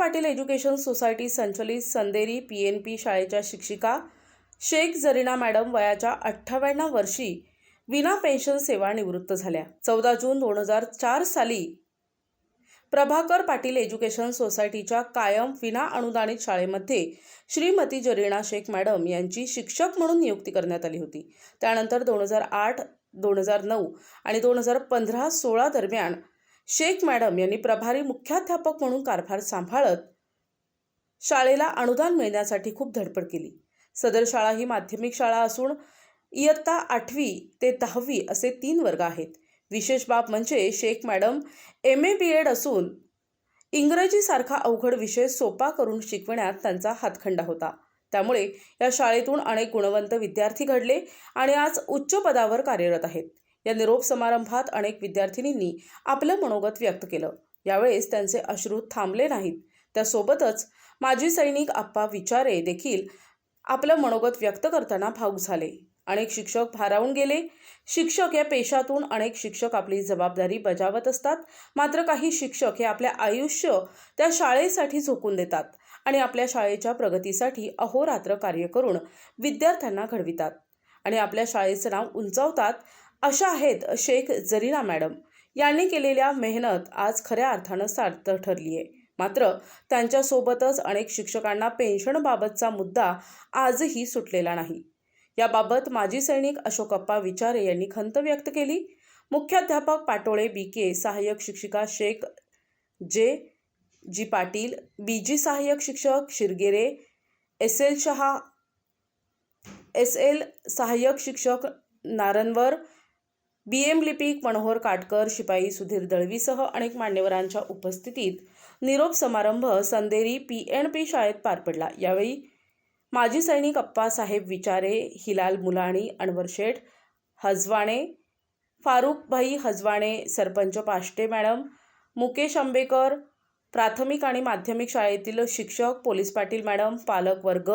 Patil education society संचलित Sanderi PNP शाळेच्या शिक्षिका शेख जरीना मॅडम वयाच्या 58व्या वर्षी विना पेन्शन सेवा निवृत्त झाल्या। 14 जून 2004 साली प्रभाकर पाटील एज्युकेशन सोसायटीच्या कायम विना अनुदानित शाळेमध्ये श्रीमती जरीना शेख मॅडम यांची शिक्षक म्हणून नियुक्ती करण्यात आली होती। त्यानंतर 2008, 2009 आणि 2015-16 दरम्यान शेख मॅडम यांनी प्रभारी मुख्याध्यापक म्हणून कारभार सांभाळत शाळेला अनुदान मिळण्यासाठी खूप धडपड केली। सदर शाळा ही माध्यमिक शाळा असून इयत्ता 8वी ते 10वी असे 3 वर्ग आहेत। विशेष बाब म्हणजे शेख मॅडम MA BEd असून इंग्रजीसारखा अवघड विषय सोपा करून शिकवण्यात त्यांचा हातखंडा होता। त्यामुळे या शाळेतून अनेक गुणवंत विद्यार्थी घडले आणि आज उच्च पदावर कार्यरत आहेत। या निरोप समारंभात अनेक विद्यार्थिनींनी आपलं मनोगत व्यक्त केलं। यावेळेस त्यांचे अश्रू थांबले नाहीत। त्यासोबतच माजी सैनिक आप्पा विचारे देखील आपलं मनोगत व्यक्त करताना भावुक झाले। अनेक शिक्षक भारावून गेले। शिक्षक या पेशातून अनेक शिक्षक आपली जबाबदारी बजावत असतात, मात्र काही शिक्षक हे आपल्या आयुष्य त्या शाळेसाठी झोकून देतात आणि आपल्या शाळेच्या प्रगतीसाठी अहोरात्र कार्य करून विद्यार्थ्यांना घडवितात आणि आपल्या शाळेचं नाव उंचावतात। अशा आहेत शेख जरीना मॅडम। यांनी केलेल्या मेहनत आज खऱ्या अर्थानं सार्थक ठरली आहे। मात्र त्यांच्यासोबतच अनेक शिक्षकांना पेन्शनबाबतचा मुद्दा आजही सुटलेला नाही। याबाबत माजी सैनिक अशोकप्पा विचारे यांनी खंत व्यक्त केली। मुख्याध्यापक पाटोळे BK, सहाय्यक शिक्षिका शेख G पाटील, BG सहाय्यक शिक्षक शिरगेरे, SL शहा, SL सहाय्यक शिक्षक नारनवर, BM लिपिक मनोहर काटकर, शिपाई सुधीर दळवीसह अनेक मान्यवरांच्या उपस्थितीत निरोप समारंभ संदेरी PNP शाळेत पार पडला। यावेळी माजी सैनिक अप्पासाहेब विचारे, हिलाल मुलाणी, अनवर शेठ हजवाणे, फारुख भाई हजवाणे, सरपंच पाष्टे मॅडम, मुकेश आंबेकर, प्राथमिक आणि माध्यमिक शाळेतील शिक्षक, पोलीस पाटील मॅडम, पालक वर्ग,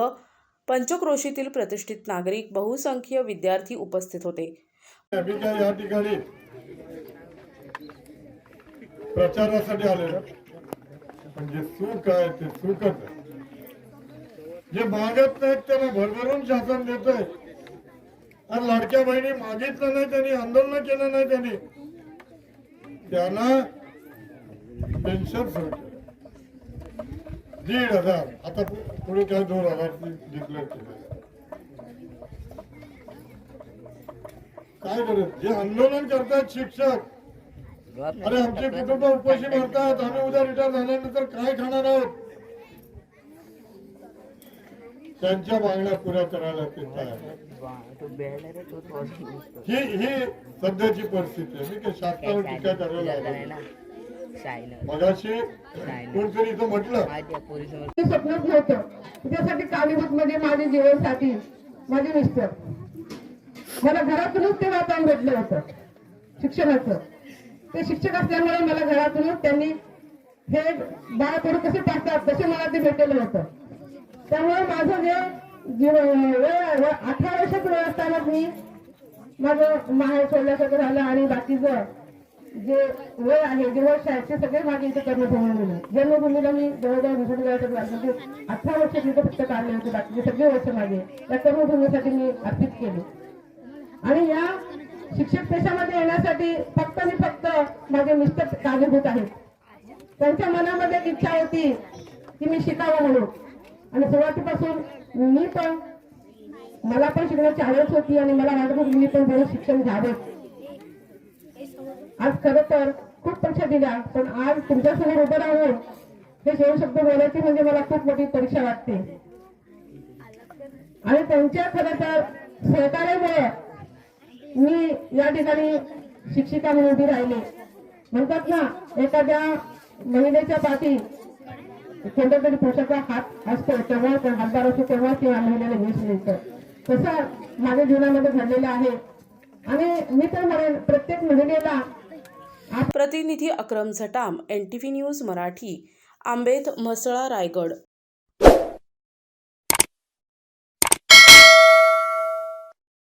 पंचक्रोशीतील प्रतिष्ठित नागरिक, बहुसंख्य विद्यार्थी उपस्थित होते। या ठिकाणी प्रचारासाठी आले म्हणजे सुख आहे ते सुखच आहे। जे मागत नाहीत त्यांना भरभरून शासन देतोय आणि लाडक्या बहिणी मागितलं नाही, त्यांनी आंदोलन केलं नाही, त्यांना पेन्शन सुट 1,500 आता पुढे काय 2,000 डिक्लेअर केलं। काय करत जे आंदोलन करतात शिक्षक, अरे आमचे कुटुंब उपाशी मरतात, आम्ही उद्या रिटायर झाल्यानंतर काय खाणार आहोत, त्यांच्या मागण्या पुऱ्या करायला ते तयार। ही सध्याची परिस्थिती आहे। मी काही शासनावर टीका करायला मगाशी कोणतरी इथं म्हटलं स्वप्नच नव्हतं त्यासाठी कारणीभूत म्हणजे माझ्या जीवनासाठी माझे मिस्टर, मला घरातूनच ते वातावरण भेटलं होतं शिक्षणाचं। ते शिक्षक असल्यामुळे मला घरातूनच त्यांनी हे बाळा पोरं कसे टाकतात तसे मला ते भेटलेलं होतं। त्यामुळे माझं जे 18 वर्षाचं वय असताना मी माझं माहेर सोडल्यासारखं झालं आणि बाकीचं जे वय आहे जे वर्ष आहे ते सगळे माझे इथे कर्मभूमीला जन्मभूमीला मी जवळजवळ 18 वर्ष तिथे फक्त काढले होते, बाकीचे सगळे वर्ष माझे त्या कर्मभूमीसाठी मी अर्पित केले। आणि या शिक्षक पेशामध्ये येण्यासाठी फक्त आणि फक्त माझे मिस्टर कारणीभूत आहेत। त्यांच्या मनामध्ये एक इच्छा होती की मी शिकावं म्हणून आणि सुरुवातीपासून मला पण शिकण्याची आवड होती आणि मला वाटत होतं मी पण बरं शिक्षण घ्यावं। आज खरं तर खूप परीक्षा दिल्या, पण आज तुमच्यासमोर उभं राहून हे शेवट शब्द बोलायचे म्हणजे मला खूप मोठी परीक्षा वाटते। आणि त्यांच्या खरं तर सहकार्यामुळे मी या ठिकाणी शिक्षिका म्हणून उभी राहिले। म्हणतात ना, एखाद्या महिलेच्या पाठी कोणत्या तरी पुरुषाचा हात असतो तेव्हा हातभार असतो तेव्हा किंवा महिलेला यश मिळतं, तसं माझ्या जीवनामध्ये घडलेलं आहे। आणि मी तर म्हणेन प्रत्येक महिलेला। प्रतिनिधी अक्रम झटाम, NTV न्यूज मराठी, आंबेत, म्हसळा, रायगड।